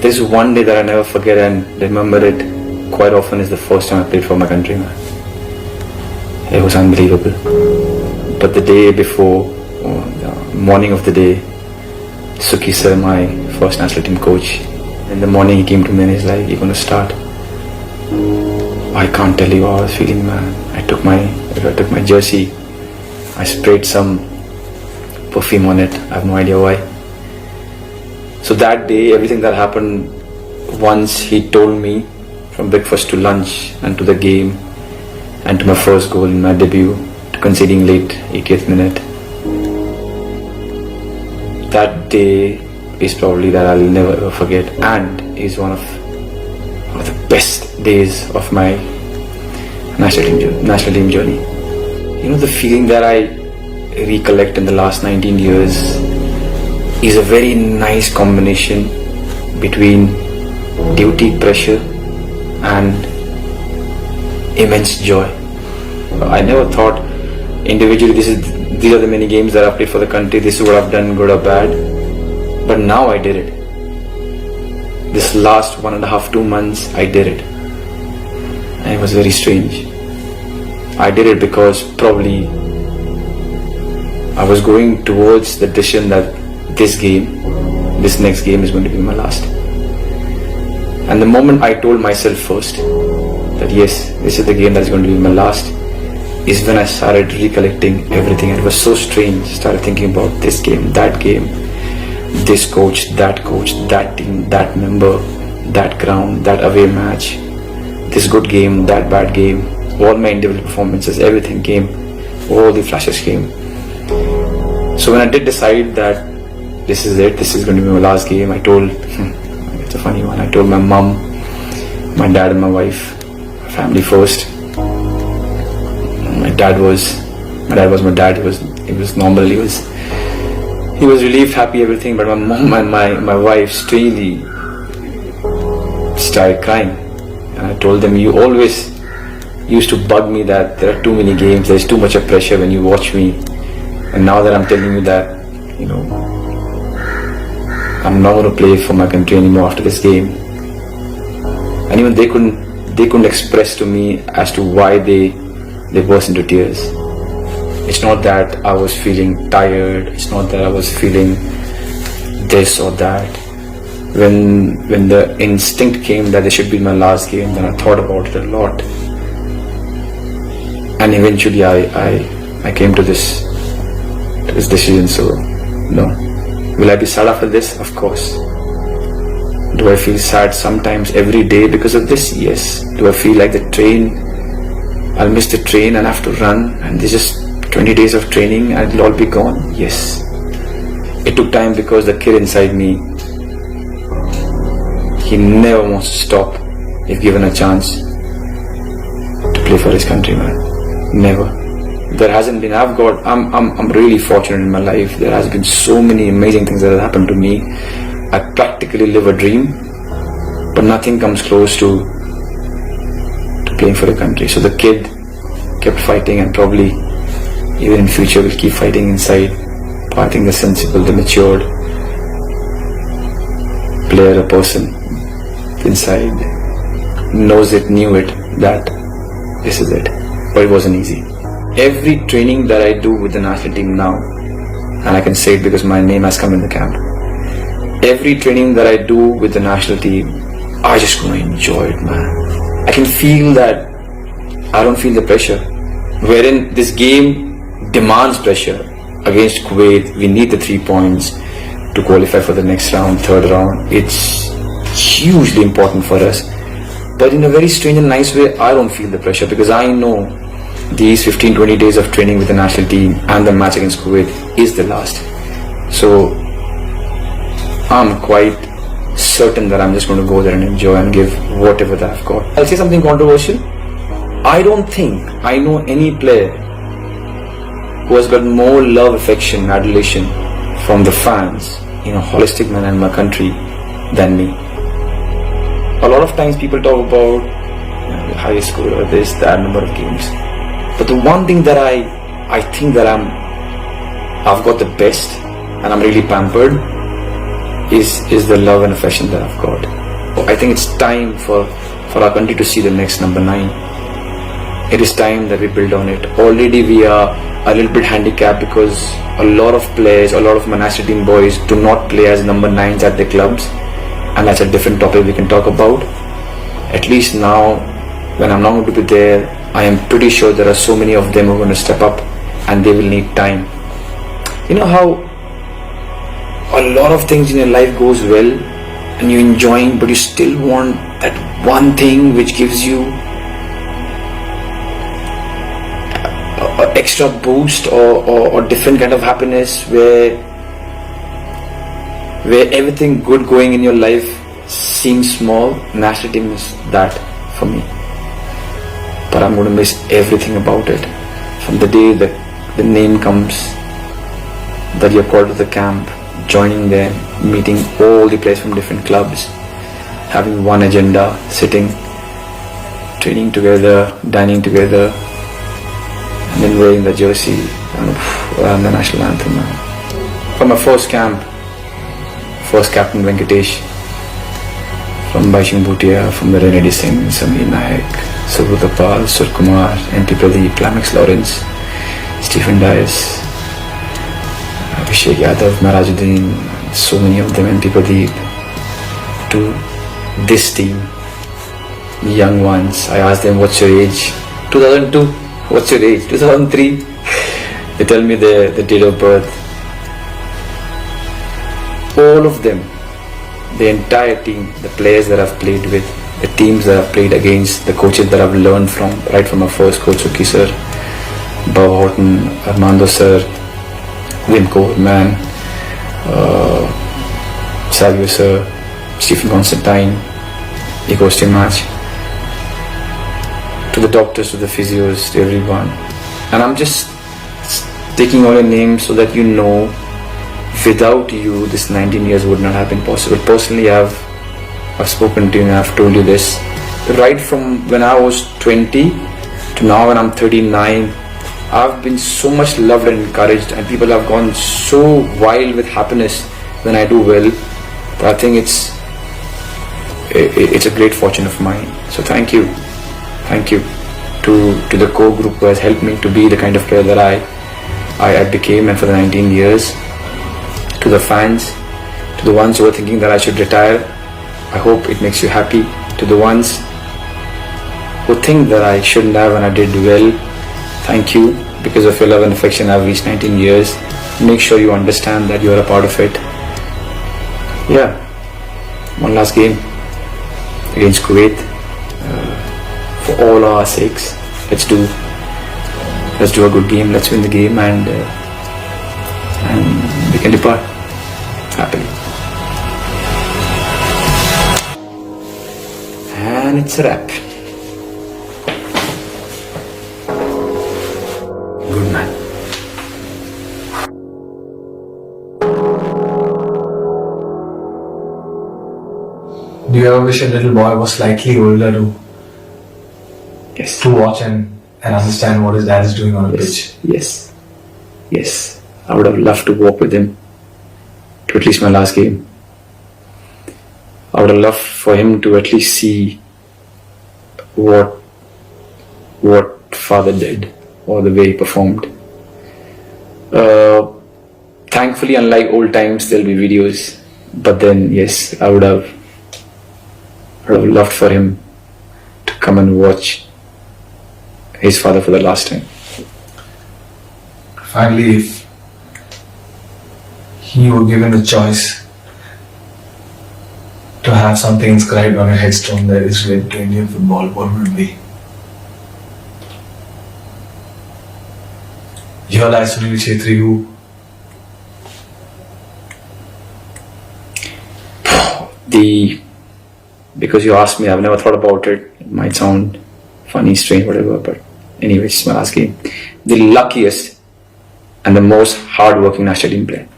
There's one day that I never forget and remember it quite often is the first time I played for my country, man. It was unbelievable. But the day before, the morning of the day, Suki sir, my first national team coach, in the morning he came to me and he's like, "You're going to start." I can't tell you how I was feeling, man. I took my jersey, I sprayed some perfume on it. I have no idea why. So that day, everything that happened, once he told me from breakfast to lunch and to the game and to my first goal in my debut to conceding late 80th minute. That day is probably that I'll never ever forget and is one of the best days of my national team journey. You know, the feeling that I recollect in the last 19 years is a very nice combination between duty, pressure and immense joy. I never thought individually these are the many games that I've played for the country, this is what I've done, good or bad. But now I did it. This last 1.5-2 months I did it. And it was very strange. I did it because probably I was going towards the decision that this next game is going to be my last. And the moment I told myself first that yes, this is the game that is going to be my last, is when I started recollecting everything. And it was so strange. I started thinking about this game, this coach, that team, that member, that ground, that away match, this good game, that bad game, all my individual performances, everything came, all the flashes came. So when I did decide that this is it, this is going to be my last game, I told, it's a funny one, I told my mom, my dad and my wife, my family first. My dad was my dad. He was normal. He was relieved, happy, everything. But my mom and my wife strangely started crying. And I told them, you always used to bug me that there are too many games, there's too much of pressure when you watch me. And now that I'm telling you that, you know, I'm not going to play for my country anymore after this game. And even they couldn't express to me as to why they burst into tears. It's not that I was feeling tired, it's not that I was feeling this or that. When the instinct came that this should be my last game, then I thought about it a lot. And eventually I came to this decision. So no. Will I be sad after this? Of course. Do I feel sad sometimes every day because of this? Yes. Do I feel like I'll miss the train and have to run and there's just 20 days of training and it'll all be gone? Yes. It took time because the kid inside me, he never wants to stop if given a chance to play for his country, man. Never. There hasn't been, I'm really fortunate in my life. There has been so many amazing things that have happened to me. I practically live a dream, but nothing comes close to playing for the country. So the kid kept fighting and probably even in future will keep fighting inside. But I think the sensible, the matured player, a person inside knew it that this is it. But it wasn't easy. Every training that I do with the national team now, and I can say it because my name has come in the camp, every training that I do with the national team, I just want to enjoy it, man. I can feel that I don't feel the pressure. Wherein this game demands pressure. Against Kuwait, we need the 3 points to qualify for the next round, third round. It's hugely important for us. But in a very strange and nice way, I don't feel the pressure because I know these 15-20 days of training with the national team and the match against Kuwait is the last. So I'm quite certain that I'm just going to go there and enjoy and give whatever that I've got. I'll say something controversial. I don't think I know any player who has got more love, affection, adulation from the fans in a holistic manner in my country than me. A lot of times people talk about the highest score or this, that number of games. But the one thing that I think that I've got the best and I'm really pampered is the love and affection that I've got. I think it's time for our country to see the next number 9. It is time that we build on it. Already we are a little bit handicapped because a lot of players, a lot of Manchester team boys do not play as number 9s at their clubs, and that's a different topic we can talk about. At least now, when I'm not going to be there, I am pretty sure there are so many of them who are going to step up, and they will need time. You know how a lot of things in your life goes well and you're enjoying, but you still want that one thing which gives you an extra boost or different kind of happiness, where everything good going in your life seems small. National team is that for me, but I'm going to miss everything about it. From the day that the name comes, that you're called to the camp, joining there, meeting all the players from different clubs, having one agenda, sitting, training together, dining together, and then wearing the jersey and the national anthem. From my first camp, first captain Venkatesh, from Baishing Bhutia, from the Renedy Singh, Sameer Nayak, Subhrutapal, Surkumar, MP Pradeep, Lamex Lawrence, Stephen Dias, Abhishek Yadav, Marajuddin, so many of them, MP Pradeep, to this team, young ones. I asked them, what's your age? 2002, what's your age? 2003, they tell me the date of birth. All of them, the entire team, the players that I've played with, the teams that I've played against, the coaches that I've learned from, right from my first coach, Suki sir, Bob Horton, Armando sir, Wim Koolman, Savio sir, Stephen Constantine, Igor match, to the doctors, to the physios, to everyone. And I'm just taking all your names so that you know, without you, this 19 years would not have been possible. Personally, I've spoken to you and I've told you this. Right from when I was 20 to now when I'm 39, I've been so much loved and encouraged, and people have gone so wild with happiness when I do well, that I think it's a great fortune of mine. So thank you to the core group who has helped me to be the kind of player that I became, and for the 19 years. To the fans, to the ones who are thinking that I should retire, I hope it makes you happy. To the ones who think that I shouldn't have and I did well, thank you. Because of your love and affection, I've reached 19 years. Make sure you understand that you are a part of it. Yeah, one last game against Kuwait. For all our sakes, let's do a good game. Let's win the game, and we can depart happily. And it's a wrap. Good man. Do you ever wish a little boy was slightly older to watch and understand what his dad is doing on a pitch? Yes. I would have loved to walk with him to at least my last game. I would have loved for him to at least see what father did, or the way he performed. Thankfully, unlike old times, there'll be videos. But then, yes, I would have loved for him to come and watch his father for the last time. Finally, if you were given a choice to have something inscribed on your headstone that is related to Indian football, what would it be? Your dad, Sunil Chhetri, who? Because you asked me, I've never thought about it. It might sound funny, strange, whatever, but anyways, it's my last game. The luckiest and the most hard-working national team player.